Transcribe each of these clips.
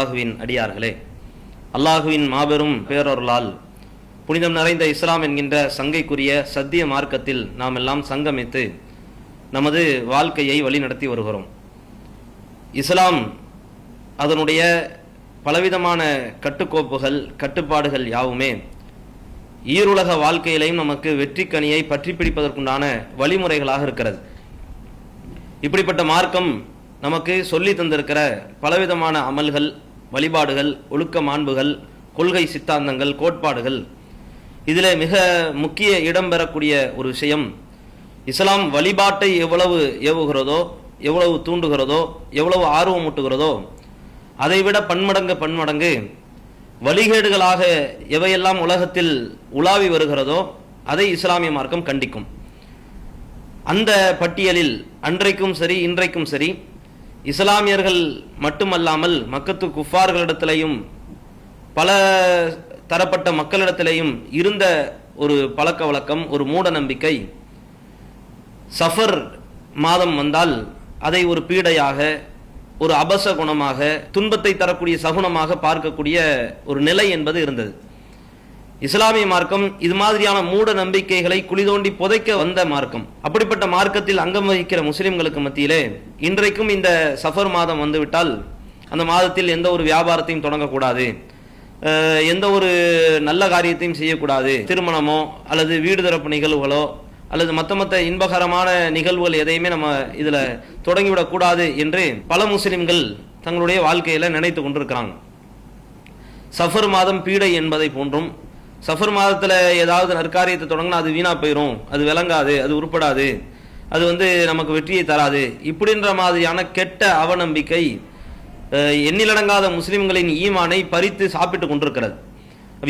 அல்லாஹுவின் அடியார்களே, அல்லாஹுவின் மாபெரும் பேரொருளால் புனிதம் நிறைந்த இஸ்லாம் என்கின்ற சங்கைக்குரிய சத்திய மார்க்கத்தில் நாம் எல்லாம் சங்கமித்து நமது வாழ்க்கையை வழிநடத்தி வருகிறோம். இஸ்லாம் அதனுடைய பலவிதமான கட்டுக்கோப்புகள் கட்டுப்பாடுகள் யாவுமே ஈருலக வாழ்க்கையிலையும் நமக்கு வெற்றி கனியை பற்றி பிடிப்பதற்குண்டான வழிமுறைகளாக இருக்கிறது. இப்படிப்பட்ட மார்க்கம் நமக்கு சொல்லி தந்திருக்கிற பலவிதமான அமல்கள், வழிபாடுகள், ஒழுக்க மாண்புகள், கொள்கை சித்தாந்தங்கள், கோட்பாடுகள், இதில் மிக முக்கிய இடம் பெறக்கூடிய ஒரு விஷயம், இஸ்லாம் வழிபாட்டை எவ்வளவு ஏவுகிறதோ, எவ்வளவு தூண்டுகிறதோ, எவ்வளவு ஆர்வமூட்டுகிறதோ, அதைவிட பன்மடங்கு வழிகேடுகளாக எவையெல்லாம் உலகத்தில் உலாவி வருகிறதோ அதை இஸ்லாமிய மார்க்கம் கண்டிக்கும். அந்த பட்டியலில் அன்றைக்கும் சரி இன்றைக்கும் சரி இஸ்லாமியர்கள் மட்டுமல்லாமல் மக்கத்து குஃபார்களிடத்திலையும் பல தரப்பட்ட மக்களிடத்திலையும் இருந்த ஒரு பழக்க வழக்கம், ஒரு மூட நம்பிக்கை, சஃபர் மாதம் வந்தால் அதை ஒரு பீடையாக, ஒரு அபச குணமாக, துன்பத்தை தரக்கூடிய சகுனமாக பார்க்கக்கூடிய ஒரு நிலை என்பது இருந்தது. இஸ்லாமிய மார்க்கம் இது மாதிரியான மூட நம்பிக்கைகளை குளிதோண்டி புதைக்க வந்த மார்க்கம். அப்படிப்பட்ட மார்க்கத்தில் அங்கம் வகிக்கிற முஸ்லிம்களுக்கு மத்தியிலே இன்றைக்கும் இந்த சஃபர் மாதம் வந்துவிட்டால் அந்த மாதத்தில் எந்த ஒரு வியாபாரத்தையும் தொடங்கக்கூடாது, எந்த ஒரு நல்ல காரியத்தையும் செய்யக்கூடாது, திருமணமோ அல்லது வீடு திறப்பு நிகழ்வுகளோ அல்லது மற்ற இன்பகரமான நிகழ்வுகள் எதையுமே நம்ம இதுல தொடங்கிவிடக்கூடாது என்று பல முஸ்லிம்கள் தங்களுடைய வாழ்க்கையில நினைத்து கொண்டிருக்கிறாங்க. சஃபர் மாதம் பீடை என்பதை போன்றும், சஃபர் மாதத்துல ஏதாவது நற்காரியத்தை தொடங்கினா அது வீணா போயிடும், அது விளங்காது, அது உருப்படாது, அது நமக்கு வெற்றியை தராது, இப்படின்ற மாதிரியான கெட்ட அவநம்பிக்கை எண்ணிலடங்காத முஸ்லிம்களின் ஈமானை பறித்து சாப்பிட்டு கொண்டிருக்கிறது.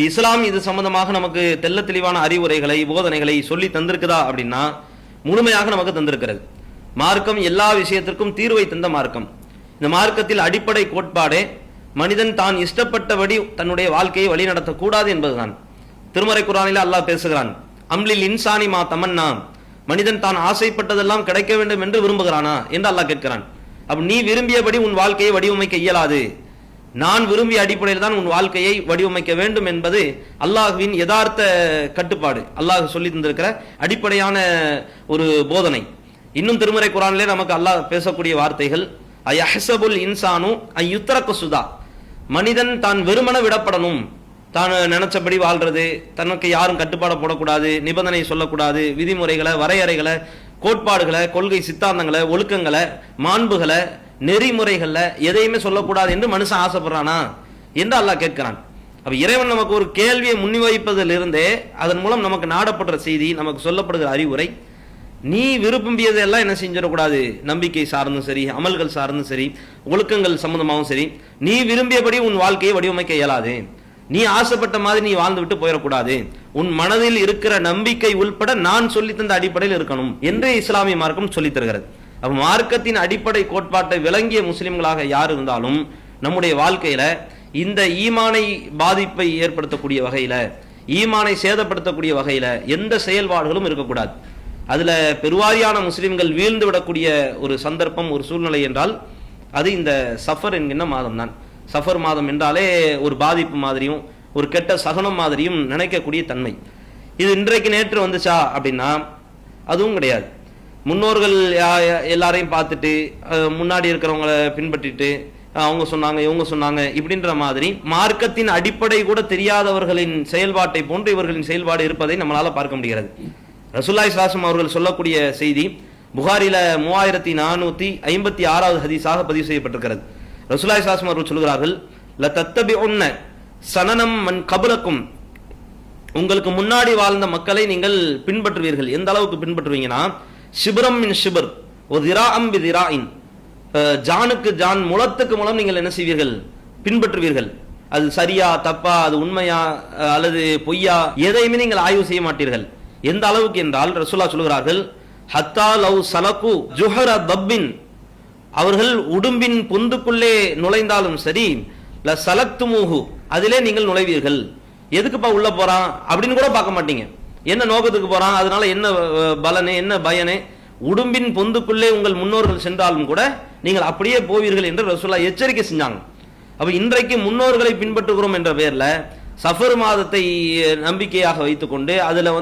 இஸ்லாம் இது சம்பந்தமாக நமக்கு தெள்ள தெளிவான அறிவுரைகளை, போதனைகளை சொல்லி தந்திருக்குதா அப்படின்னா முழுமையாக நமக்கு தந்திருக்கிறது. மார்க்கம் எல்லா விஷயத்திற்கும் தீர்வை தந்த மார்க்கம். இந்த மார்க்கத்தில் அடிப்படை கோட்பாடே மனிதன் தான் இஷ்டப்பட்டபடி தன்னுடைய வாழ்க்கையை வழிநடத்தக்கூடாது என்பதுதான். திருமறை குர்ஆனில் அல்லாஹ் பேசுகிறான், அம்லில் இன்சானி மா தமன்னா, மனிதன் தான் ஆசைப்பட்டதெல்லாம் கிடைக்க வேண்டும் என்று விரும்புகிறானா என்று அல்லாஹ் கேட்கிறான். அப்ப நீ விரும்பியபடி உன் வாழ்க்கையை வடிவமைக்க இயலாது, நான் விரும்பிய அடிப்படையில் தான் உன் வாழ்க்கையை வடிவமைக்க வேண்டும் என்பது அல்லாஹ்வின் யதார்த்த கட்டுப்பாடு, அல்லாஹ் சொல்லி தந்திருக்கிற அடிப்படையான ஒரு போதனை. இன்னும் திருமறை குர்ஆனிலே நமக்கு அல்லாஹ் பேசக்கூடிய வார்த்தைகள், அயஹ்ஸபுல் இன்சானு அய்யுத்ரக சுதா, மனிதன் தான் வெறுமன விடப்படணும், தான் நினைச்சபடி வாழ்றது, தனக்கு யாரும் கட்டுப்பாட போடக்கூடாது, நிபந்தனை சொல்லக்கூடாது, விதிமுறைகளை, வரையறைகளை, கோட்பாடுகளை, கொள்கை சித்தாந்தங்களை, ஒழுக்கங்களை, மாண்புகளை, நெறிமுறைகள்ல எதையுமே சொல்லக்கூடாது என்று மனுஷன் ஆசைப்படுறானா என்று அல்லாஹ் கேட்கிறான். அப்ப இறைவன் நமக்கு ஒரு கேள்வியை முன்வைப்பதிலிருந்தே அதன் மூலம் நமக்கு நாடப்படுற செய்தி, நமக்கு சொல்லப்படுகிற அறிவுரை, நீ விரும்பியதெல்லாம் என்ன செஞ்சிடக்கூடாது, நம்பிக்கை சார்ந்தும் சரி, அமல்கள் சார்ந்தும் சரி, ஒழுக்கங்கள் சம்பந்தமாகவும் சரி, நீ விரும்பியபடி உன் வாழ்க்கையை வடிவமைக்க இயலாது, நீ ஆசைப்பட்ட மாதிரி நீ வாழ்ந்து விட்டு போயிடக்கூடாது, உன் மனதில் இருக்கிற நம்பிக்கை உள்பட நான் சொல்லி தந்த அடிப்படையில் இருக்கணும் என்று இஸ்லாமிய மார்க்கம் சொல்லித் தருகிறது. அப்ப மார்க்கத்தின் அடிப்படை கோட்பாட்டை விளங்கிய முஸ்லிம்களாக யார் இருந்தாலும் நம்முடைய வாழ்க்கையில இந்த ஈமானை பாதிப்பை ஏற்படுத்தக்கூடிய வகையில, ஈமானை சேதப்படுத்தக்கூடிய வகையில எந்த செயல்பாடுகளும் இருக்கக்கூடாது. அதுல பெருவாரியான முஸ்லிம்கள் வீழ்ந்து விடக்கூடிய ஒரு சந்தர்ப்பம், ஒரு சூழ்நிலை என்றால் அது இந்த சஃபர் என்கின்ற மாதம் தான். சஃபர் மாதம் என்றாலே ஒரு பாதிப்பு மாதிரியும் ஒரு கெட்ட சகனம் மாதிரியும் நினைக்கக்கூடிய தன்மை. இது இன்றைக்கு நேற்று வந்துச்சா அப்படின்னா அதுவும் கிடையாது. முன்னோர்கள் எல்லாரையும் பார்த்துட்டு முன்னாடி இருக்கிறவங்களை பின்பற்றிட்டு அவங்க சொன்னாங்க இவங்க சொன்னாங்க இப்படின்ற மாதிரி மார்க்கத்தின் அடிப்படை கூட தெரியாதவர்களின் செயல்பாட்டை போன்று இவர்களின் செயல்பாடு இருப்பதை நம்மளால பார்க்க முடிகிறது. ரசூலுல்லாஹி ஸல்லல்லாஹு அலைஹி வஸல்லம் அவர்கள் சொல்லக்கூடிய செய்தி புகாரில 3456வது ஹதீஸாக பதிவு செய்யப்பட்டிருக்கிறது. ரசூலுல்லாஹி ஸல்லல்லாஹு அலைஹி வஸல்லம் அவர்கள் சொல்கிறார்கள், லதத்தபிஉன்ன சனனம் மன் கபலக்கும், உங்களுக்கு முன்னாடி வாழ்ந்த மக்களை நீங்கள் பின்பற்றுவீர்கள். எந்த அளவுக்கு பின்பற்றுவீங்கன்னா, ஷிப்ரம் மின் ஷிப்ர் வ திராஅம் பி திராஇன், ஜானுக்கு ஜான், முழத்துக்கு முழம் நீங்கள் என்ன செய்வீர்கள், பின்பற்றுவீர்கள். அது சரியா தப்பா, அது உண்மையா அல்லது பொய்யா, எதையுமே நீங்கள் ஆய்வு செய்ய மாட்டீர்கள். எந்த அளவுக்கு என்றால் ரசூலுல்லாஹ் சொல்கிறார்கள், ஹத்தா லவ் சலகு ஜுஹர தப்பின், அவர்கள் உடும்பின் பொந்துக்குள்ளே நுழைந்தாலும் சரி, ல சலக்துமுஹு, அதிலே நீங்கள் நுழைவீர்கள். எதுக்குப்பா உள்ள போறான் அப்படின்னு கூட பார்க்க மாட்டீங்க, என்ன நோக்கத்துக்கு போறான், அதனால என்ன பலனே, என்ன பயனே, உடும்பின் பொந்துக்குள்ளே உங்கள் முன்னோர்கள் சென்றாலும் கூட நீங்கள் அப்படியே போவீர்கள் என்று ரசூலுல்லாஹ் எச்சரிக்கை செஞ்சாங்க. அப்ப இன்றைக்கு முன்னோர்களை பின்பற்றுகிறோம் என்ற பெயர்ல சஃபர் மாதத்தை நம்பிக்கையாக வைத்துக்கொண்டு அதுல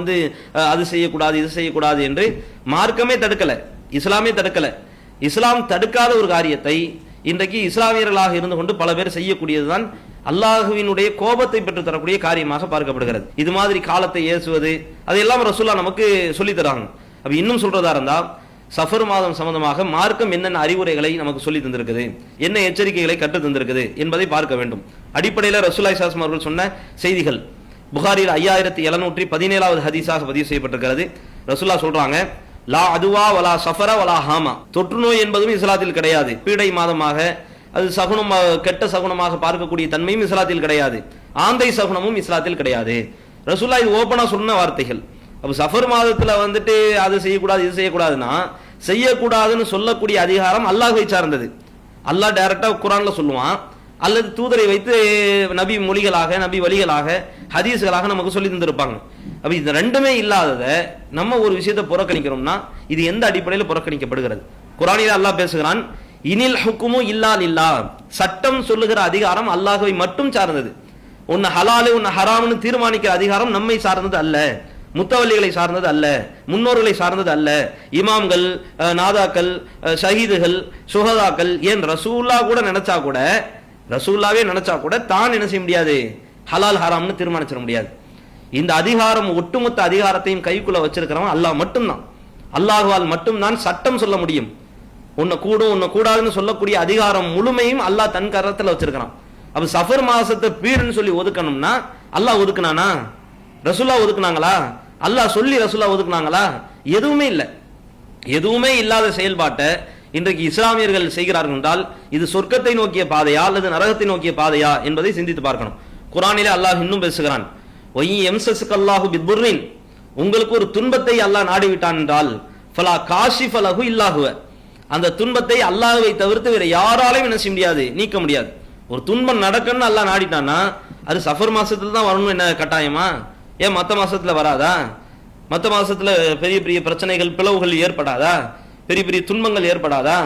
அது செய்யக்கூடாது இது செய்யக்கூடாது என்று மார்க்கமே தடுக்கல, இஸ்லாமே தடுக்கல. இஸ்லாம் தடுக்காத ஒரு காரியத்தை இன்றைக்கு இஸ்லாமியர்களாக இருந்து கொண்டு பல பேர் செய்யக்கூடியதுதான் அல்லாஹுவினுடைய கோபத்தை பெற்று தரக்கூடிய காரியமாக பார்க்கப்படுகிறது. இது மாதிரி காலத்தை ஏசுவது அதையெல்லாம் ரசூலுல்லாஹ் நமக்கு சொல்லி தராங்க. அப்ப இன்னும் சொல்றதா இருந்தா சஃபர் மாதம் சம்பந்தமாக மார்க்கம் என்னென்ன அறிவுரைகளை நமக்கு சொல்லி தந்திருக்குது, என்ன எச்சரிக்கைகளை கற்று தந்திருக்குது என்பதை பார்க்க வேண்டும். அடிப்படையில் ரசூலுல்லாஹி ஸல்லல்லாஹு அலைஹி வஸல்லம் அவர்கள் சொன்ன செய்திகள் புகாரில் 5717வது ஹதீஸாக பதிவு செய்யப்பட்டிருக்கிறது. ரசூலுல்லாஹ் சொல்றாங்க, லா அதுவா வலா சஃபர வலா ஹாமா. தொற்று நோய் என்பதும் இஸ்லாத்தில் கிடையாது. பீடை மாதமாக அது சகுனம் கெட்ட சகுனமாக பார்க்கக்கூடிய தன்மையும் இஸ்லாத்தில் கிடையாது. ஆந்தை சகுனமும் இஸ்லாத்தில் கிடையாது. ரசூலுல்லாஹ் இது ஓபனா சொன்ன வார்த்தைகள். அப்ப சஃபர் மாதத்துல அது செய்யக்கூடாது இது செய்யக்கூடாதுன்னா செய்யக்கூடாதுன்னு சொல்லக்கூடிய அதிகாரம் அல்லாஹ்வை சார்ந்தது. அல்லாஹ் டைரக்டா குர்ஆன்ல சொல்லுவான், அல்லது தூதரை வைத்து நபி மொழிகளாக நபி வழிகளாக ஹதீஸ்களாக நமக்கு சொல்லி தந்திருப்பாங்க. அப்ப இது ரெண்டுமே இல்லாதத நம்ம ஒரு விஷயத்தை புறக்கணிக்கிறோம்னா இது எந்த அடிப்படையில் புறக்கணிக்கப்படுகிறது? குர்ஆனில் அல்லாஹ் பேசுகிறான், இனில் ஹுக்குமு இல்லா லில்லாஹ். சட்டம் சொல்லுகிற அதிகாரம் அல்லாஹ்வை மட்டும் சார்ந்தது. ஒன்னு ஹலாலு ஒன்னு ஹராம்னு தீர்மானிக்கிற அதிகாரம் நம்மை சார்ந்தது அல்ல, முத்தவல்லிகளை சார்ந்தது அல்ல, முன்னோர்களை சார்ந்தது அல்ல. இமாம்கள், நாதாக்கள், ஷஹீதுகள், சுஹதாக்கள், ஏன் ரசூலுல்லாஹ் நினைச்சா கூட தான் என்ன செய்ய முடியாது, ஹலால் ஹராம்னு தீர்மானிச்சிட முடியாது. இந்த அதிகாரம் ஒட்டுமொத்த அதிகாரத்தையும் கைக்குள்ள வச்சிருக்கிறவன் அல்லாஹ் மட்டும்தான். அல்லாஹ்வால் மட்டும்தான் சட்டம் சொல்ல முடியும். உன்னை கூடும் உன்னை கூடாதுன்னு சொல்லக்கூடிய அதிகாரம் முழுமையும் அல்லாஹ் தன் கரத்துல வச்சிருக்கிறான். அப்ப சஃபர் மாசத்தை பீடுன்னு சொல்லி ஒதுக்கணும்னா அல்லாஹ் ஒதுக்குனானா? ரசூலுல்லாஹ் ஒதுக்குனாங்களா? அல்லாஹ் சொல்லி ரசூலுல்லாஹ் ஒதுக்குனாங்களா? எதுவுமே இல்லை. எதுவுமே இல்லாத செயல்பாட்டை இன்றைக்கு இஸ்லாமியர்கள் செய்கிறார்கள் என்றால் இது சொர்க்கத்தை நோக்கிய பாதையா அல்லது நரகத்தை நோக்கிய பாதையா என்பதை சிந்தித்து பார்க்கணும். குர்ஆனிலே அல்லாஹ் இன்னும் பேசுகிறான், எம்சஸ்கல்லாஹு பிதுர்ரின். உங்களுக்கு ஒரு துன்பத்தை அல்லாஹ் நாடிவிட்டான் என்றால் ஃபலா காஷிஃப லஹு இல்லா ஹுவ. அந்த துன்பத்தை அல்லாஹ்வை தவிர்த்து வேற யாராலையும் என்ன செய்ய முடியாது, நீக்க முடியாது. ஒரு துன்பம் நடக்கணும்னு அல்லாஹ் நாடிட்டான்னா அது சஃபர் மாசத்துல தான் வரணும் என்ன கட்டாயமா? ஏன் மற்ற மாசத்துல வராதா? மற்ற மாசத்துல பெரிய பெரிய பிரச்சனைகள் பிளவுகள் ஏற்படாதா? பெரிய பெரிய துன்பங்கள் ஏற்படாதா?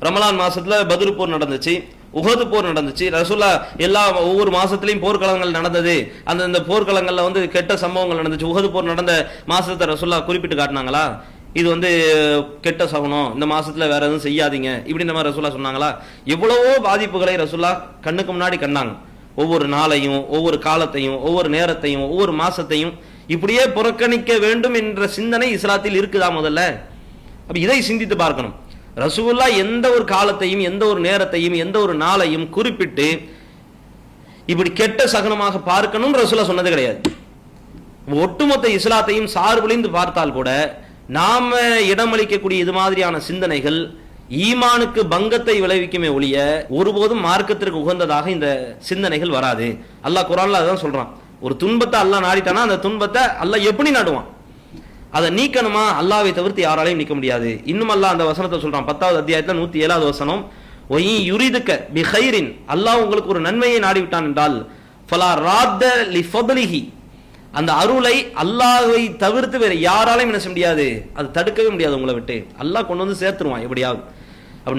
ரமலான் மாசத்துல பத்ர் போர் நடந்துச்சு, உஹது போர் நடந்துச்சு. ரசூலுல்லாஹ் ஒவ்வொரு மாசத்திலையும் போர்க்களங்கள் நடந்தது. அந்த போர்க்களங்கள்ல கெட்ட சம்பவங்கள் நடந்துச்சு. உஹது போர் நடந்த மாசத்தை ரசூலுல்லாஹ் குறிப்பிட்டு காட்டினாங்களா? இது கெட்ட சகுனம், இந்த மாசத்துல வேற எதுவும் செய்யாதீங்க இப்படி நம்ம ரசூலுல்லாஹ் சொன்னாங்களா? எவ்வளவோ பாதிப்புகளை ரசூலுல்லாஹ் கண்ணுக்கு முன்னாடி கண்டாங்க. ஒவ்வொரு நாளையும் ஒவ்வொரு காலத்தையும் ஒவ்வொரு நேரத்தையும் ஒவ்வொரு மாசத்தையும் இப்படியே புறக்கணிக்க வேண்டும் என்ற சிந்தனை இஸ்லாத்தில் இருக்குதா முதல்ல? அப்ப இதை சிந்தித்து பார்க்கணும். ரசூலுல்லாஹ் எந்த ஒரு காலத்தையும் எந்த ஒரு நேரத்தையும் எந்த ஒரு நாளையும் குறிப்பிட்டு இப்படி கெட்ட சகுனமாக பார்க்கணும் ரசூலுல்லாஹ் சொன்னது கிடையாது. ஒட்டுமொத்த இஸ்லாத்தையும் சார்புலிந்து பார்த்தால் கூட நாம இடமளிக்கக்கூடிய இது மாதிரியான சிந்தனைகள் ஈமானுக்கு பங்கத்தை விளைவிக்குமே ஒழிய ஒருபோதும் மார்க்கத்திற்கு உகந்ததாக இந்த சிந்தனைகள் வராது. அல்லாஹ் குர்ஆன்ல அதான் சொல்றான், ஒரு துன்பத்தை அல்லாஹ் நாடிட்டானா அந்த துன்பத்தை அல்லாஹ் எப்படி நாடுவான்? அதை நீக்கணுமா? அல்லாஹ்வை தவிர்த்து யாராலையும் நீக்க முடியாது. இன்னும் அல்லாஹ் அந்த வசனத்தை சொல்றான், 10வது அத்தியாயத்துல 107வது வசனம், ஒய் யுரிதுக பிகைரின். அல்லாஹ் உங்களுக்கு ஒரு நன்மையை நாடிவிட்டான் என்றால் ஃபலா ராத்த லிஃபத்லிஹி. அந்த அருளை அல்லாஹ்வை தவிர்த்து வேற யாராலையும் என்ன செய்ய முடியாது, அது தடுக்கவே முடியாது. உங்களை விட்டு அல்லாஹ் கொண்டு சேர்த்துருவான் எப்படியாவது.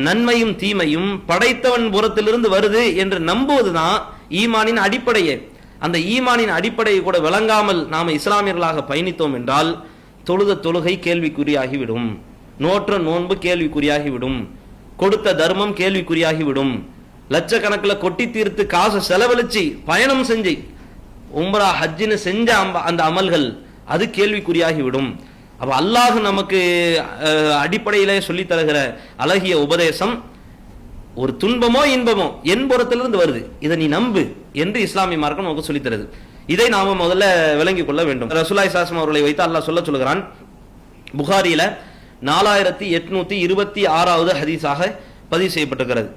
நன்மையும் தீமையும் படைத்தவன் புறத்திலிருந்து வருது என்று நம்புவதுதான் ஈமானின் அடிப்படையே. அந்த ஈமானின் அடிப்படையை கூட விளங்காமல் நாம இஸ்லாமியர்களாக பயணித்தோம் என்றால் தொழுத தொழுகை கேள்விக்குறியாகிவிடும், நோற்ற நோன்பு கேள்விக்குறியாகிவிடும், கொடுத்த தர்மம் கேள்விக்குறியாகிவிடும், லட்சக்கணக்கில் கொட்டி தீர்த்து காசு செலவழிச்சு பயணம் செஞ்சு உம்ரா ஹஜ்ஜின்னு செஞ்ச அந்த அமல்கள் அது கேள்விக்குறியாகிவிடும். அப்ப அல்லாஹ் நமக்கு அடிப்படையிலே சொல்லி தருகிற அழகிய உபதேசம், ஒரு துன்பமோ இன்பமோ என் புறத்திலிருந்து வருது, இதை நீ நம்பு என்று இஸ்லாமிய மார்க்கம் நமக்கு சொல்லி தருது. இதை நாம முதல்ல விளங்கிக் கொள்ள வேண்டும். ரசூலுல்லாஹி ஸல்லல்லாஹு அலைஹி வஸல்லம் அவர்களை வைத்து அல்லாஹ் சொல்லுகிறான். புகாரியில 4826வது ஹதீஸாக பதிவு செய்யப்பட்டிருக்கிறது.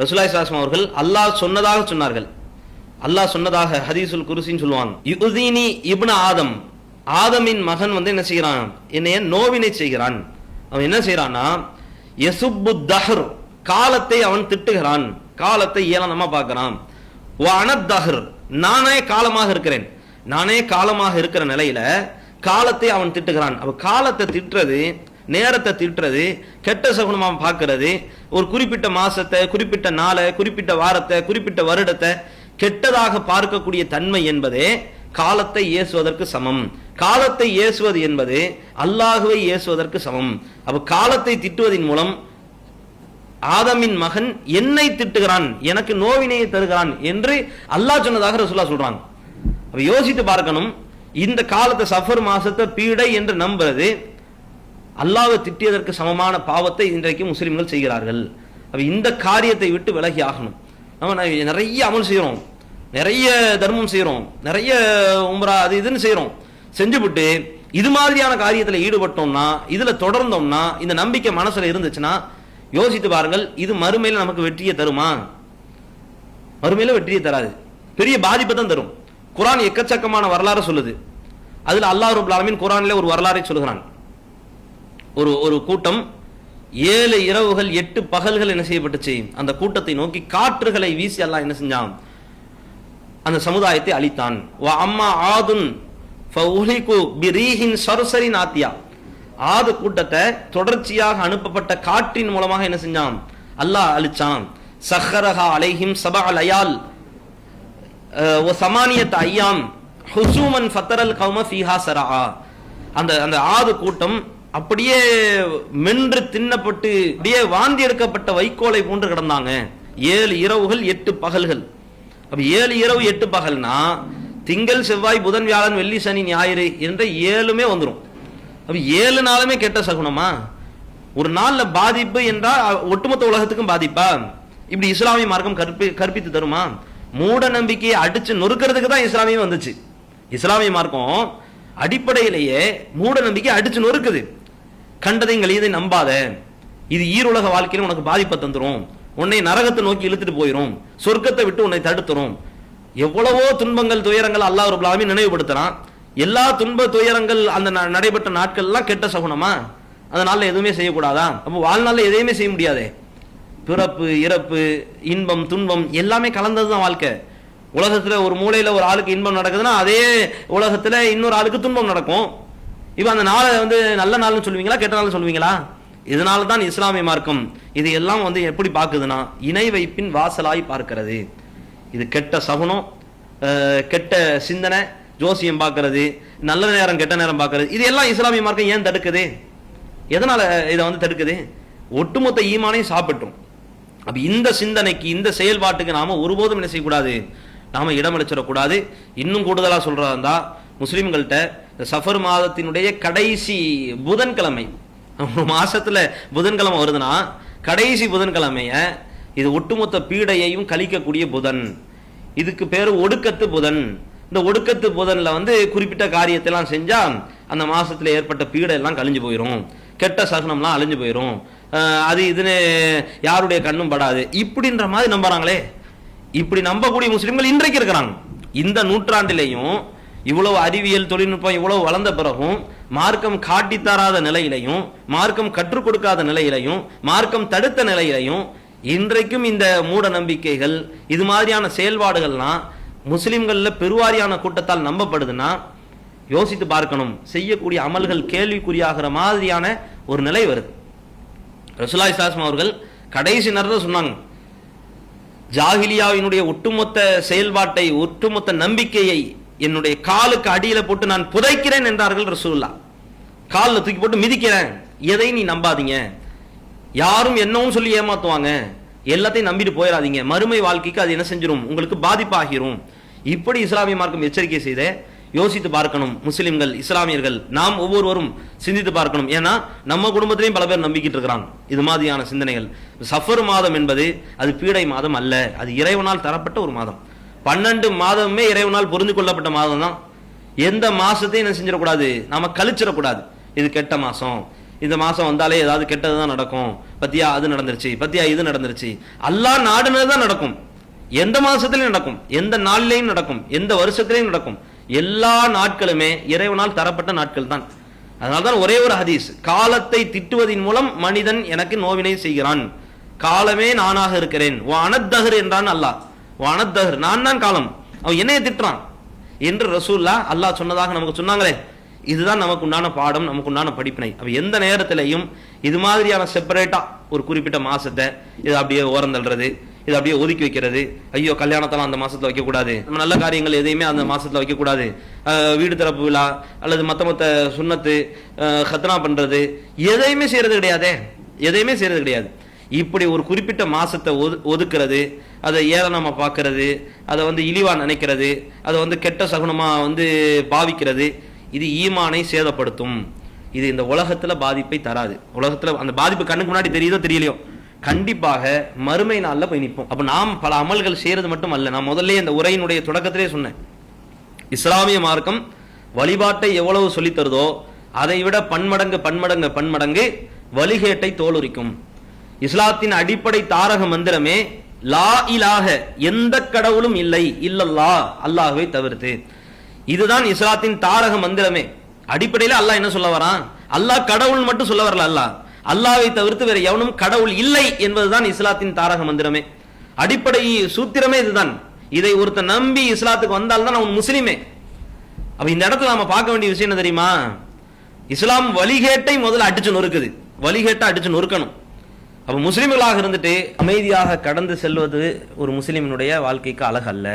ரசூலுல்லாஹி ஸல்லல்லாஹு அலைஹி வஸல்லம் அவர்கள் அல்லாஹ் சொன்னதாக சொன்னார்கள். அல்லாஹ் சொன்னதாக ஹதீஸுல் குர்சின்னு சொல்லுவாங்க, யுதீனி இப்ன ஆதம். ஆதமின் மகன் என்ன செய்கிறான், என்னைய நோவினை செய்கிறான். அவன் என்ன செய்யறான்னா யசுப்பு தஹர், காலத்தை அவன் திட்டுகிறான், காலத்தை ஏளனமா பார்க்கிறான். வஅனத்தஹர், நானே காலமாக இருக்கிறேன், நானே காலமாக இருக்கிற நிலையில காலத்தை அவன் திட்டுகிறான். அப்ப காலத்தை திட்டுறது நேரத்தை திட்டுறது, கெட்ட சகுனமா பார்க்கறது, ஒரு குறிப்பிட்ட மாசத்தை, குறிப்பிட்ட நாளை, குறிப்பிட்ட வாரத்தை, குறிப்பிட்ட வருடத்தை கெட்டதாக பார்க்கக்கூடிய தன்மை என்பதே காலத்தை ஏசுவதற்கு சமம். காலத்தை ஏசுவது என்பது அல்லாஹுவை ஏசுவதற்கு சமம். அப்ப காலத்தை திட்டுவதன் மூலம் ஆதமின் மகன் என்னை திட்டுகிறான், எனக்கு நோவினையை தருகிறான் என்று அல்லாஹ் சொன்னதாக ரசூலுல்லாஹ் சொல்றாங்க. அப்ப யோசித்து பார்க்கணும், இந்த காலத்தை சஃபர் மாசத்தை பீடை என்று நம்புறது அல்லாஹ்வை திட்டியதற்கு சமமான பாவத்தை இன்றைக்கு முஸ்லிம்கள் செய்கிறார்கள். அப்ப இந்த காரியத்தை விட்டு விலகி ஆகணும். நம்ம நிறைய அமல் செய்யறோம், நிறைய தர்மம் செய்யறோம், நிறைய உம்ரா அது இதுன்னு செய்யறோம். செஞ்சுவிட்டு இது மாதிரியான காரியத்தில் ஈடுபட்டோம்னா, இதுல தொடர்ந்தோம்னா, இந்த நம்பிக்கை மனசுல இருந்துச்சுன்னா யோசித்து பாருங்கள், இது மறுமையில நமக்கு வெற்றியை தருமா? மறுமையில வெற்றியை தராது, பெரிய பாதிப்பை தான் தரும். குர்ஆன் எக்கச்சக்கமான வரலாறு சொல்லுது. அதுல அல்லாஹ் ரப்பல் ஆலமீன் குர்ஆனிலே ஒரு வரலாறை சொல்கிறான். ஒரு கூட்டம் 7 இரவுகள் 8 பகல்கள் என்ன செய்யப்பட்டுச்சு, அந்த கூட்டத்தை நோக்கி காற்றுகளை வீசி அல்லாஹ் என்ன செஞ்சான், அந்த சமுதாயத்தை அழித்தான். வ அம்மா ஆதுன் ஃபஉஹ்லிகு பிரீஹின் சர்சரின் ஆத்தியா, ஆது கூட்டத்தை தொடர்ச்சியாக அனுப்பப்பட்ட காற்றின் மூலமாக என்ன செஞ்சான், அல்லாஹ் அழிச்சான். சஹரஹா அலைஹிம் சபஅ லயால் வ சமானியத் அய்யாம் ஹுசூமன் ஃபத்தரல் கௌம ஃபீஹா சரஆ, அந்த ஆது கூட்டம் அப்படியே மென்று தின்னப்பட்டு அப்படியே வாந்தி எடுக்கப்பட்ட வைக்கோலை போன்று கிடந்தாங்க. 7 இரவுகள் 8 பகல்கள். அப்ப 7 இரவு 8 பகல்னா திங்கள் செவ்வாய் புதன் வியாழன் வெள்ளி சனி ஞாயிறு என்ற 7மே வந்துடும். அப்ப 7 நாளுமே கெட்ட சகுனமா? ஒரு நாள்ல பாதிப்பு என்றால் ஒட்டுமொத்த உலகத்துக்கும் பாதிப்பா? இப்படி இஸ்லாமிய மார்க்கம் கற்பித்து தருமா? மூட நம்பிக்கையை அடிச்சு நொறுக்கிறதுக்கு தான் இஸ்லாமியம் வந்துச்சு. இஸ்லாமிய மார்க்கம் அடிப்படையிலேயே மூட நம்பிக்கை அடிச்சு நொறுக்குது. கண்டதைங்கள் இதை நம்பாத, இது ஈருலக வாழ்க்கையில உனக்கு பாதிப்பை தந்துரும், உன்னை நரகத்தை நோக்கி இழுத்துட்டு போயிரும், சொர்க்கத்தை விட்டு உன்னை தடுத்துரும். எவ்வளவோ துன்பங்கள் துயரங்கள் அல்லாஹ் ரப்பல் ஆலமீன் நினைவுபடுத்துறான். எல்லா துன்ப துயரங்கள் அந்த நடைபெற்ற நாட்கள் எல்லாம் கெட்ட சகுனமா? அதனால எதுவுமே செய்யக்கூடாதா? அப்ப வாழ்நாள்ல எதையுமே செய்ய முடியாதே. பிறப்பு இறப்பு இன்பம் துன்பம் எல்லாமே கலந்ததுதான் வாழ்க்கை. உலகத்துல ஒரு மூலையில ஒரு ஆளுக்கு இன்பம் நடக்குதுன்னா அதே உலகத்துல இன்னொரு ஆளுக்கு துன்பம் நடக்கும். இப்ப அந்த நாளை நல்ல நாள்னு சொல்லுவீங்களா, கெட்ட நாள்னு சொல்லுவீங்களா? இதனால தான் இஸ்லாமிய மார்க்கம் இது எல்லாம் எப்படி பார்க்குதுன்னா, இணை வைப்பின் வாசலாய் பார்க்கிறது. இது கெட்ட சகுனம், கெட்ட சிந்தனை, ஜோசியம் பார்க்கறது, நல்ல நேரம் கெட்ட நேரம் பார்க்கறது, இது எல்லாம் இஸ்லாமிய மார்க்கம் ஏன் தடுக்குது? எதனால இதை தடுக்குது? ஒட்டுமொத்த ஈமானையும் சாப்பிட்டோம். அப்ப இந்த சிந்தனைக்கு இந்த செயல்பாட்டுக்கு நாம ஒருபோதும் என்ன செய்யக்கூடாது, நாம இடமளிச்சிடக்கூடாது. இன்னும் கூடுதலா சொல்றதா இருந்தா, முஸ்லிம்கள்ட்ட சஃபர் மாதத்தினுடைய கடைசி புதன்கிழமை, மாசத்துல புதன்கிழமை வருதுன்னா கடைசி புதன்கிழமைய இது ஒட்டுமொத்த பீடையையும் கழிக்கக்கூடிய புதன். இதுக்கு பேரு ஒடுக்கத்து புதன். இந்த ஒடுக்கத்து புதன்ல குறிப்பிட்ட காரியத்தை எல்லாம் செஞ்சா அந்த மாசத்துல ஏற்பட்ட பீடை எல்லாம் கழிஞ்சு போயிடும், கெட்ட சகுனம்லாம் அழிஞ்சு போயிடும், அது இதுன்னு யாருடைய கண்ணும் படாது இப்படின்ற மாதிரி நம்புறாங்களே. இப்படி நம்பக்கூடிய முஸ்லிம்கள் இன்றைக்கு இருக்கிறாங்க. இந்த நூற்றாண்டிலையும் இவ்வளவு அறிவியல் தொழில்நுட்பம் இவ்வளவு வளர்ந்த பிறகும் மார்க்கம் காட்டித்தராத நிலையிலையும், மார்க்கம் கற்றுக் கொடுக்காத நிலையிலையும், மார்க்கம் தடுத்த நிலையிலையும் இன்றைக்கும் இந்த மூட நம்பிக்கைகள் இது மாதிரியான செயல்பாடுகள்லாம் முஸ்லிம்கள்ல பெருவாரியான கூட்டத்தால் நம்பப்படுதுன்னா யோசித்து பார்க்கணும். செய்யக்கூடிய அமல்கள் கேள்விக்குறியாகிற மாதிரியான ஒரு நிலை வருது. ரசூலுல்லாஹி ஸல்லல்லாஹு அலைஹி வஸல்லம் அவர்கள் கடைசி நேரத்தில் சொன்னாங்க, ஜாஹிலியாவினுடைய ஒட்டுமொத்த செயல்பாட்டை, ஒட்டுமொத்த நம்பிக்கையை என்னுடைய காலுக்கு அடியில போட்டு நான் புதைக்கிறேன் என்றார்கள் ரசூலுல்லாஹ். காலில் தூக்கி போட்டு மிதிக்கிறேன், எதை நீ நம்பாதீங்க, யாரும் என்னவும் சொல்லி ஏமாத்துவாங்க, எல்லாத்தையும் நம்பிட்டு போயிடாதீங்க, மறுமை வாழ்க்கைக்கு அது என்ன செஞ்சிடும், உங்களுக்கு பாதிப்பாகிரும். இப்படி இஸ்லாமிய மார்க்கம் எச்சரிக்கை செய்த யோசித்து பார்க்கணும். முஸ்லிம்கள் இஸ்லாமியர்கள் நாம் ஒவ்வொருவரும் சிந்தித்து பார்க்கணும். ஏன்னா நம்ம குடும்பத்திலையும் பல பேர் நம்பிக்கிட்டு இருக்கிறாங்க இது மாதிரியான சிந்தனைகள். சஃபர் மாதம் என்பது அது பீடை மாதம் அல்ல, அது இறைவனால் தரப்பட்ட ஒரு மாதம். 12 மாதமே இறைவனால் புரிந்து கொள்ளப்பட்ட மாதம் தான். எந்த மாசத்தையும் என்ன செஞ்சிடக்கூடாது, நாம கழிச்சிடக்கூடாது. இது கெட்ட மாசம், இந்த மாசம் வந்தாலே ஏதாவது கெட்டதுதான் நடக்கும், பத்தியா அது நடந்துருச்சு, பத்தியா இது நடந்துருச்சு. அல்லாஹ் நாடுனதுதான் நடக்கும். எந்த மாசத்திலையும் நடக்கும், எந்த நாளிலையும் நடக்கும், எந்த வருஷத்திலையும் நடக்கும். எல்லா நாட்களுமே இறைவனால் தரப்பட்ட நாட்கள் தான். அதனால்தான் ஒரே ஒரு ஹதீஸ், காலத்தை திட்டுவதன் மூலம் மனிதன் எனக்கு நோவினை செய்கிறான், காலமே நானாக இருக்கிறேன், அனத்தகர் என்றான் அல்லாஹ். அனத்தகர், நான் தான் காலம், அவன் என்னைய திட்டுறான் என்று ரசூலுல்லாஹ் அல்லாஹ் சொன்னதாக நமக்கு சொன்னாங்களே. இதுதான் நமக்கு உண்டான பாடம், நமக்கு உண்டான படிப்பினை. அப்ப எந்த நேரத்திலையும் இது மாதிரியான செப்பரேட்டா ஒரு குறிப்பிட்ட மாசத்தை இது அப்படியே ஓரந்தள்ளுறது, இது அப்படியே ஒதுக்கி வைக்கிறது, ஐயோ கல்யாணத்தெல்லாம் அந்த மாசத்துல வைக்கக்கூடாது, நம்ம நல்ல காரியங்கள் எதையுமே அந்த மாசத்துல வைக்கக்கூடாது, வீடு திறப்பு விழா அல்லது மத்த சுன்னத்து ஹத்னா பண்றது எதையுமே செய்யறது கிடையாதே, எதையுமே செய்யறது கிடையாது. இப்படி ஒரு குறிப்பிட்ட மாசத்தை ஒதுக்குறது, அதை ஏளனமா பார்க்கறது, அதை இழிவா நினைக்கிறது, அதை கெட்ட சகுனமா பாவிக்கிறது, இது ஈமானை சேதப்படுத்தும். இது இந்த உலகத்துல பாதிப்பை தராது. உலகத்துல அந்த பாதிப்பு கண்ணுக்கு முன்னாடி தெரியுதோ தெரியலையோ கண்டிப்பாக மறுமை நாள்ல போய் நிற்போம். அப்ப நாம் பல அமல்கள் செய்யறது மட்டும் அல்ல, நான் முதல்ல இந்த உரையினுடைய தொடக்கத்திலே சொன்னேன், இஸ்லாமிய மார்க்கம் வழிபாட்டை எவ்வளவு சொல்லி தருதோ அதை விட பன்மடங்கு வழிகேட்டை தோலுரிக்கும். இஸ்லாத்தின் அடிப்படை தாரக மந்திரமே லா இலாஹ, எந்த கடவுளும் இல்லை, இல்லல்லா, அல்லாஹ்வை தவிர்த்து. இதுதான் இஸ்லாத்தின் தாரக மந்திரமே. அடிப்படையில் அல்லாஹ் என்ன சொல்ல வரான்? அல்லாஹ் கடவுள் மட்டும் சொல்ல வரல, அல்லாஹ்வை தவிர்த்து வேற எவனும் கடவுள் இல்லை என்பதுதான் இஸ்லாத்தின் தாரக மந்திரமே. அடிப்படை சூத்திரமே இதுதான். இதை ஒருத்தர் நம்பி இஸ்லாத்துக்கு வந்தால்தான் அவன் முஸ்லிமே. அப்ப இந்த இடத்துல நாம பார்க்க வேண்டிய விஷயம் என்ன தெரியுமா? இஸ்லாம் வழிகேட்டை முதல்ல அடிச்சு நொறுக்குது, வழிகேட்டை அடிச்சு நொறுக்கணும். அப்ப முஸ்லிம்களாக இருந்துட்டு அமைதியாக கடந்து செல்வது ஒரு முஸ்லிமினுடைய வாழ்க்கைக்கு அழகு அல்ல.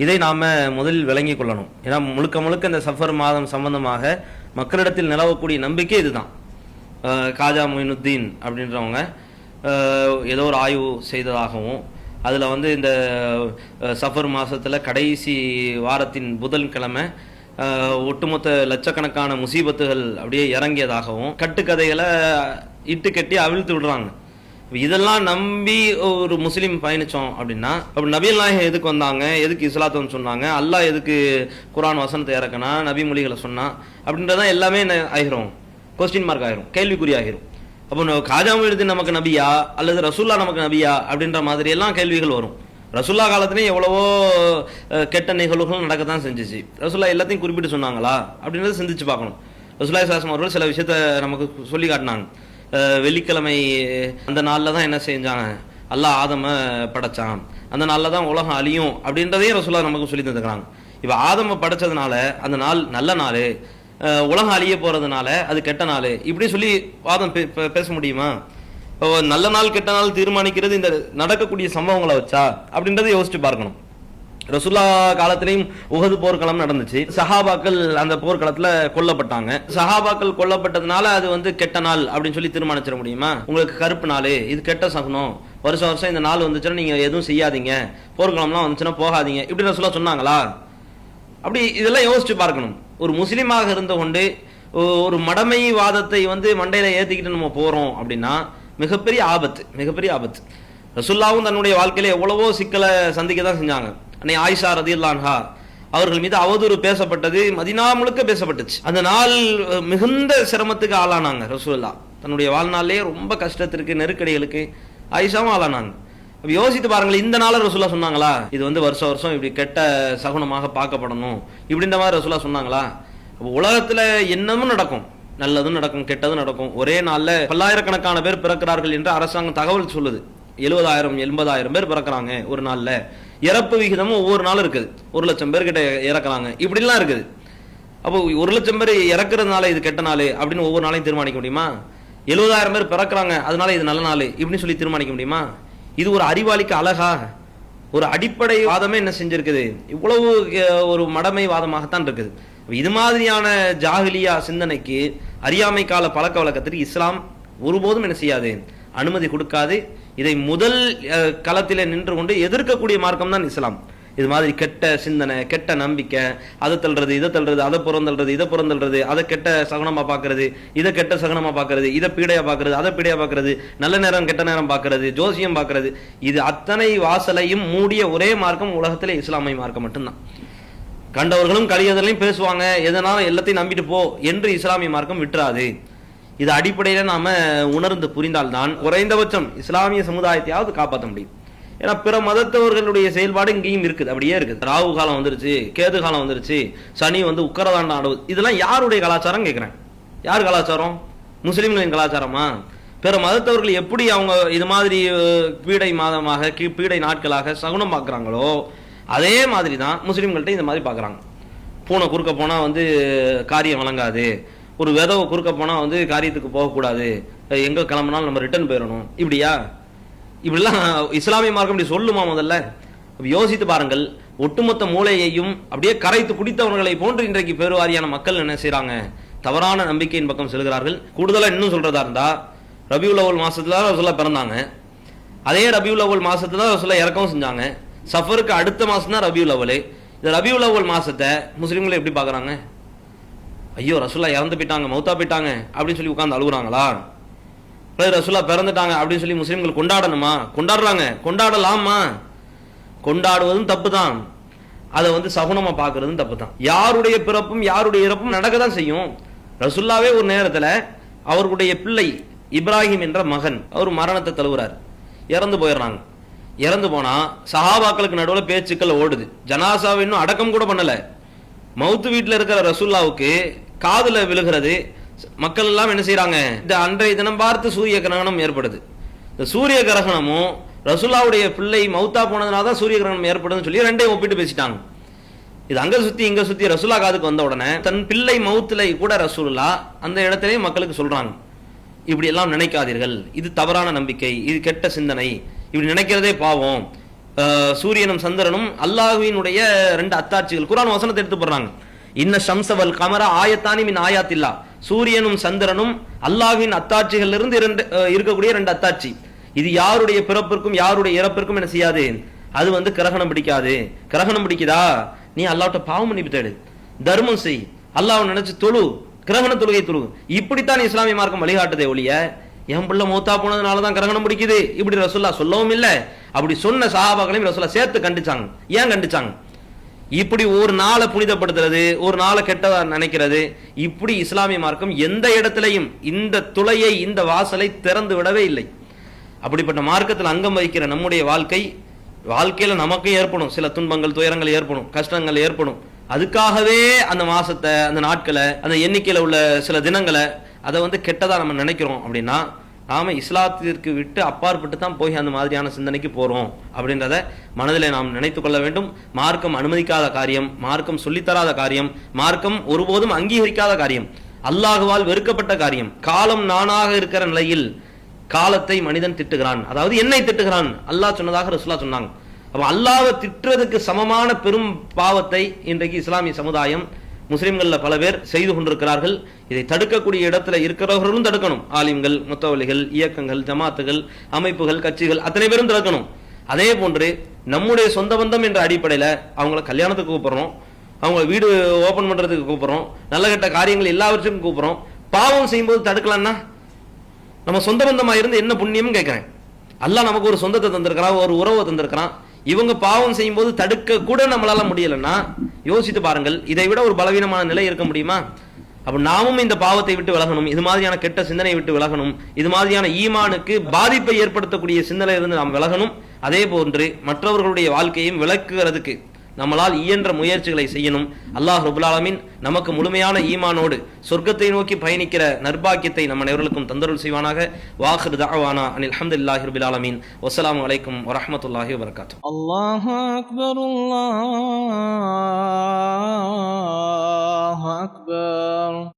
இதை நாம முதலில் விளங்கிக் கொள்ளணும். ஏன்னா முழுக்க இந்த சஃபர் மாதம் சம்பந்தமாக மக்களிடத்தில் நிலவக்கூடிய நம்பிக்கை இதுதான். காஜா மொயினுத்தீன் அப்படின்றவங்க ஏதோ ஒரு ஆய்வு செய்ததாகவும், அதுல இந்த சஃபர் மாசத்துல கடைசி வாரத்தின் புதன்கிழமை ஒட்டுமொத்த லட்சக்கணக்கான முசீபத்துகள் அப்படியே இறங்கியதாகவும் கட்டுக்கதைகளை இட்டு கட்டி அவிழ்த்து விடுறாங்க. இதெல்லாம் நம்பி ஒரு முஸ்லீம் பயணிச்சோம் அப்படின்னா, அப்படி நபிகள் நாயகம் எதுக்கு வந்தாங்க, எதுக்கு இஸ்லாத்தை சொன்னாங்க, அல்லாஹ் எதுக்கு குர்ஆன் வசனத்தை இறக்கனா, நபி மொழிகளை சொன்னா அப்படின்றதான் எல்லாமே என்ன ஆகிரும்? கொஸ்டின் மார்க் ஆகிரும், கேள்விக்குறி ஆகிரும். அப்போ காஜா மொய்னுத்தீன் நமக்கு நபியா அல்லது ரசூல்லா நமக்கு நபியா அப்படின்ற மாதிரி எல்லாம் கேள்விகள் வரும். ரசூல்லா காலத்திலேயும் எவ்வளவோ கெட்ட நிகழ்வுகள் நடக்கத்தான் செஞ்சிச்சு. ரசூல்லா எல்லாத்தையும் குறிப்பிட்டு சொன்னாங்களா அப்படின்றத சிந்திச்சு பார்க்கணும். ரசூலுல்லாஹி ஸல்லல்லாஹு அலைஹி வஸல்லம் சில விஷயத்த நமக்கு சொல்லி காட்டினாங்க. வெள்ளிக்கிழமை அந்த நாளில் தான் என்ன செஞ்சாங்க, அல்லாஹ் ஆதம படைச்சான், அந்த நாளில் தான் உலகம் அழியும் அப்படின்றதையும் ரசூலுல்லாஹ் நமக்கு சொல்லி தந்துக்கிறாங்க. இப்போ ஆதம படைச்சதுனால அந்த நாள் நல்ல நாள், உலகம் அழிய போறதுனால அது கெட்ட நாள், இப்படி சொல்லி வாதம் பேச முடியுமா? நல்ல நாள் கெட்ட நாள் தீர்மானிக்கிறது இந்த நடக்கக்கூடிய சம்பவங்களை வச்சா அப்படின்றத யோசிச்சு பார்க்கணும். ரசூலுல்லா காலத்திலையும் உஹது போர்க்களம் நடந்துச்சு. சஹாபாக்கள் அந்த போர்க்களத்துல கொல்லப்பட்டாங்க. சஹாபாக்கள் கொல்லப்பட்டதுனால அது கெட்ட நாள் அப்படின்னு சொல்லி தீர்மானிச்சிட முடியுமா? உங்களுக்கு கருப்பு நாள், இது கெட்ட சகுனம், வருஷம் இந்த நாள் வந்துச்சுன்னா நீங்க எதுவும் செய்யாதீங்க, போர்க்களம்லாம் வந்துச்சுன்னா போகாதீங்க, இப்படி ரசூலுல்லா சொன்னாங்களா? அப்படி இதெல்லாம் யோசிச்சு பார்க்கணும். ஒரு முஸ்லீமாக இருந்து கொண்டு ஒரு மடமை வாதத்தை மண்டையில ஏத்திக்கிட்டு நம்ம போறோம் அப்படின்னா மிகப்பெரிய ஆபத்து. ரசூலுல்லாவும் தன்னுடைய வாழ்க்கையில எவ்வளவோ சிக்கலை சந்திக்க தான் செஞ்சாங்க. அன்னை ஆயிஷா ரலியல்லாஹு அன்ஹா அவர்கள் மீது அவதூறு பேசப்பட்டது, மதீனா முழுக்க பேசப்பட்டுச்சு. அந்த நாள் மிகுந்த சிரமத்துக்கு ஆளானாங்க. ரசூலுல்லாஹ் தன்னுடைய வாழ்நாளிலே ரொம்ப கஷ்டத்திற்கு, நெருக்கடிகளுக்கு ஆயிஷாவும் ஆளானாங்க. யோசித்து பாருங்கள், இந்த நாள ரசூலுல்லாஹ் சொன்னாங்களா இது வருஷம் இப்படி கெட்ட சகுனமாக பார்க்கப்படணும் இப்படின்ற மாதிரி ரசூலுல்லாஹ் சொன்னாங்களா? உலகத்துல என்னமும் நடக்கும், நல்லதும் நடக்கும், கெட்டதும் நடக்கும். ஒரே நாள்ல பல்லாயிரக்கணக்கான பேர் பிறக்கிறார்கள் என்று அரசாங்கம் தகவல் சொல்லுது. 70,000-80,000 பேர் பிறக்கிறாங்க ஒரு நாள்ல. இறப்பு விகிதமும் ஒவ்வொரு நாளும் இருக்குது. 1,00,000 பேர் கிட்ட இறக்குறாங்க, இப்படிலாம் இருக்குது. அப்போ 1,00,000 பேர் இறக்குறதுனால இது கெட்ட நாள் அப்படின்னு ஒவ்வொரு நாளையும் தீர்மானிக்க முடியுமா? 70,000 பேர் பிறக்கிறாங்க அதனால இது நல்ல நாள் இப்படின்னு சொல்லி தீர்மானிக்க முடியுமா? இது ஒரு அறிவாளிக்கு அழகா? ஒரு அடிப்படை வாதமே என்ன செஞ்சிருக்குது, இவ்வளவு ஒரு மடமை வாதமாகத்தான் இருக்குது. இது மாதிரியான ஜாஹிலியா சிந்தனைக்கு, அறியாமை கால பழக்க வழக்கத்திற்கு இஸ்லாம் ஒருபோதும் என்ன செய்யாது, அனுமதி கொடுக்காது. இதை முதல் களத்திலே நின்று கொண்டு எதிர்க்கக்கூடிய மார்க்கம் தான் இஸ்லாம். இது மாதிரி கெட்ட சிந்தனை, கெட்ட நம்பிக்கை, அதை தள்ளுறது, இதை தள்ளுறது, அதை புறந்தள்ளுறது, இதை புறந்தள்ளுறது, அதை கெட்ட சகுனமா பார்க்கறது, இதை கெட்ட சகுனமா பார்க்கறது, இதை பீடையா பார்க்கறது, அதை பீடையா பார்க்கறது, நல்ல நேரம் கெட்ட நேரம் பார்க்கறது, ஜோசியம் பார்க்கறது, இது அத்தனை வாசலையும் மூடிய ஒரே மார்க்கம் உலகத்திலே இஸ்லாமிய மார்க்கம் மட்டும்தான். கண்டவர்களும் கலியதலையும் பேசுவாங்க, எதனாலும் எல்லாத்தையும் நம்பிட்டு போ என்று இஸ்லாமிய மார்க்கம் விட்டுறாது. இது அடிப்படையில நாம உணர்ந்து புரிந்தால்தான் குறைந்தபட்சம் இஸ்லாமிய சமுதாயத்தையாவது காப்பாற்ற முடியும். ஏன்னா பிற மதத்தவர்களுடைய செயல்பாடு இங்கேயும் இருக்குது, அப்படியே இருக்குது. ராகு காலம் வந்துருச்சு, கேது காலம் வந்துருச்சு, சனி உக்கரதாண்ட ஆடுவது, இதெல்லாம் யாருடைய கலாச்சாரம் கேட்கிறேன்? யார் கலாச்சாரம்? முஸ்லிம்களின் கலாச்சாரமா? பிற மதத்தவர்கள் எப்படி அவங்க இது மாதிரி பீடை மாதமாக, பீடை நாட்களாக சகுனம் பார்க்குறாங்களோ அதே மாதிரி தான் முஸ்லிம்கள்ட்ட இந்த மாதிரி பார்க்குறாங்க. பூனை குறுக்க போனால் வந்து காரியம் வழங்காது, ஒரு விதவை குறுக்க போனால் வந்து காரியத்துக்கு போகக்கூடாது, எங்கே கிளம்புனாலும் நம்ம ரிட்டர்ன் போயிடணும். இப்படியா? இப்படிலாம் இஸ்லாமிய மார்க்கம் இப்படி சொல்லுமா? முதல்ல யோசித்து பாருங்கள். ஒட்டுமொத்த மூளையையும் அப்படியே கரைத்து குடித்தவர்களை போன்று இன்றைக்கு பெருவாரியான மக்கள் என்ன செய்யறாங்க? தவறான நம்பிக்கையின் பக்கம் செல்கிறார்கள். கூடுதலாக இன்னும் சொல்றதா இருந்தா, ரபியுல் அவ்வல் மாசத்துல தான் ரசூலுல்லாஹ் பிறந்தாங்க. அதே ரபியுல் அவ்வல் மாசத்துல தான் ரசூலுல்லாஹ் இறக்கவும் செஞ்சாங்க. சஃபருக்கு அடுத்த மாசம் தான் ரபியுல் அவ்வல். இந்த ரபியுல் அவ்வல் மாசத்தை முஸ்லிம்களை எப்படி பாக்குறாங்க? ஐயோ ரசூலுல்லாஹ் இறந்து போயிட்டாங்க, மௌத்தா போயிட்டாங்க அப்படின்னு சொல்லி உட்கார்ந்து அழுகுறாங்களா? ரசூலுல்லாஹ் பிறந்துட்டாங்க அப்படின்னு சொல்லி முஸ்லிம்கள் கொண்டாடணுமா? கொண்டாடுறாங்க, கொண்டாடலாமா? கொண்டாடுவதும் தப்பு தான், அதை வந்து சகுனமா பார்க்கறதும் தப்பு தான். யாருடைய பிறப்பும் யாருடைய இறப்பும் நடக்க தான் செய்யும். ரசூலுல்லாஹ்வே ஒரு நேரத்தில் அவருடைய பிள்ளை இப்ராஹிம் என்ற மகன் அவர் மரணத்தை தழுவுறார், இறந்து போயிடுறாங்க. இறந்து போனா சஹாபாக்களுக்கு நடுவில் பேச்சுக்கள் ஓடுது. ஜனாசாவை இன்னும் அடக்கம் கூட பண்ணல. மவுத்து வீட்டில் இருக்கிற ரசூலுல்லாஹ்வுக்கு காதுல விழுகிறது. மக்கள் எல்லாம் என்ன செய்யறாங்க? இந்த அன்றைய தினம் பார்த்து சூரிய கிரகணம் ஏற்படுது. இந்த சூரிய கிரகணமும் ரசூலுல்லாஹ்வுடைய பிள்ளை மௌத்தா போனதுனால தான் சூரிய கிரகணம் ஏற்படுதுன்னு சொல்லி ரெண்டையும் ஒப்பிட்டு பேசிட்டாங்க. இது அங்க சுத்தி இங்க சுத்தி ரசூலுல்லாஹ் காதுக்கு வந்த உடனே தன் பிள்ளை மௌத்துல கூட ரசூலுல்லாஹ் அந்த இடத்திலே மக்களுக்கு சொல்றாங்க, இப்படி எல்லாம் நினைக்காதீர்கள், இது தவறான நம்பிக்கை, இது கெட்ட சிந்தனை, இப்படி நினைக்கிறதே பாவம். சூரியனும் சந்திரனும் அல்லாஹ்வினுடைய ரெண்டு அத்தாட்சிகள். குர்ஆன் வசனத்தை எடுத்து போடுறாங்க. இன்ன ஷம்ஸவல் கமர ஆயத்தானி மின் ஆயாத்தில்லா, சூரியனும் சந்திரனும் அல்லாஹ்வின் அத்தாட்சிகள் இருந்து இருக்கக்கூடிய ரெண்டு அத்தாட்சி. இது யாருடைய பிறப்பிற்கும் யாருடைய இறப்பிற்கும் என்ன செய்யாது, அது வந்து கிரகணம் பிடிக்காது. கிரகணம் பிடிக்குதா, நீ அல்லாஹ்ட்ட பாவம் மன்னிப்பு தேடு, தர்மம் செய், அல்லாஹ் நினைச்சு தொழு, கிரகண தொழுகை தொழு. இப்படித்தான் இஸ்லாமிய மார்க்கம் வழிகாட்டுதே ஒழிய என் பிள்ளை மௌத்தா போனதுனாலதான் கிரகணம் பிடிக்குது இப்படி ரசூலுல்லாஹ் சொல்லவும் இல்லை. அப்படி சொன்ன சஹாபாக்களையும் ரசூலுல்லாஹ் சேர்த்து கண்டிச்சாங்க. ஏன் கண்டிச்சாங்க? இப்படி ஒரு நாளை புனிதப்படுத்துறது, ஒரு நாளை கெட்டதா நினைக்கிறது, இப்படி இஸ்லாமிய மார்க்கம் எந்த இடத்திலையும் இந்த துளையை இந்த வாசலை திறந்து விடவே இல்லை. அப்படிப்பட்ட மார்க்கத்தில் அங்கம் வகிக்கிற நம்முடைய வாழ்க்கையில நமக்கும் ஏற்படும் சில துன்பங்கள், துயரங்கள் ஏற்படும், கஷ்டங்கள் ஏற்படும். அதுக்காகவே அந்த மாசத்தை, அந்த நாட்களை, அந்த எண்ணிக்கையில உள்ள சில தினங்களை அதை வந்து கெட்டதா நம்ம நினைக்கிறோம் அப்படின்னா நாம இஸ்லாத்திற்கு விட்டு அப்பாற்பட்டு தான் போய் அந்த மாதிரியான சிந்தனைக்கு போறோம் அப்படின்றத மனதிலே நாம் நினைத்துக் கொள்ள வேண்டும். மார்க்கம் அனுமதிக்காத காரியம், மார்க்கம் சொல்லித்தராத காரியம், மார்க்கம் ஒருபோதும் அங்கீகரிக்காத காரியம், அல்லாஹுவால் வெறுக்கப்பட்ட காரியம். காலம் நானாக இருக்கிற நிலையில் காலத்தை மனிதன் திட்டுகிறான், அதாவது என்னை திட்டுகிறான், அல்லாஹ் சொன்னதாக ரசூலுல்லாஹ் சொன்னாங்க. அப்ப அல்லாஹ்வை திட்டுறதுக்கு சமமான பெரும் பாவத்தை இன்றைக்கு இஸ்லாமிய சமுதாயம், முஸ்லிம்கள்ல பல பேர் செய்து கொண்டிருக்கிறார்கள். இதை தடுக்கக்கூடிய இடத்துல இருக்கிறவர்களும் தடுக்கணும். ஆலிம்கள், முத்தவலிகள், இயக்கங்கள், ஜமாத்துகள், அமைப்புகள், கட்சிகள் அத்தனை பேரும் தடுக்கணும். அதே போன்று நம்முடைய சொந்த பந்தம் என்ற அடிப்படையில அவங்கள கல்யாணத்துக்கு கூப்பிடுறோம், அவங்கள வீடு ஓபன் பண்றதுக்கு கூப்பிடுறோம், நல்ல கெட்ட காரியங்கள் எல்லாவற்றுக்கும் கூப்பிடுறோம். பாவம் செய்யும்போது தடுக்கலாம்னா நம்ம சொந்த பந்தமா இருந்து என்ன புண்ணியம் கேட்கிறேன்? அல்லாஹ் நமக்கு ஒரு சொந்தத்தை தந்திருக்கிறான், ஒரு உறவை தந்திருக்கிறான். இவங்க பாவம் செய்யும் போது தடுக்க கூட நம்மளால முடியலன்னா யோசித்து பாருங்கள், இதை விட ஒரு பலவீனமான நிலை இருக்க முடியுமா? அப்ப நாமும் இந்த பாவத்தை விட்டு விலகணும், இது மாதிரியான கெட்ட சிந்தனை விட்டு விலகணும், இது மாதிரியான ஈமானுக்கு பாதிப்பை ஏற்படுத்தக்கூடிய சிந்தனையிலிருந்து நாம் விலகணும். அதே போன்று மற்றவர்களுடைய வாழ்க்கையும் விளக்குகிறதுக்கு நம்மளால் இயன்ற முயற்சிகளை செய்யணும். அல்லாஹ் ரப்பல் ஆலமீன் நமக்கு முழுமையான ஈமானோடு சொர்க்கத்தை நோக்கி பயணிக்கிற நற்பாக்கியத்தை நம்ம அனைவருக்கும் தந்தருள் செய்வானாக. வாஹிரு தஅவானா அனில் ஹம்துலில்லாஹி ரப்பில் ஆலமீன். வஸ்ஸலாமு அலைக்கும் வரஹ்மத்துல்லாஹி வபரகாத்துஹு. அல்லாஹு அக்பர், அல்லாஹு அக்பர்.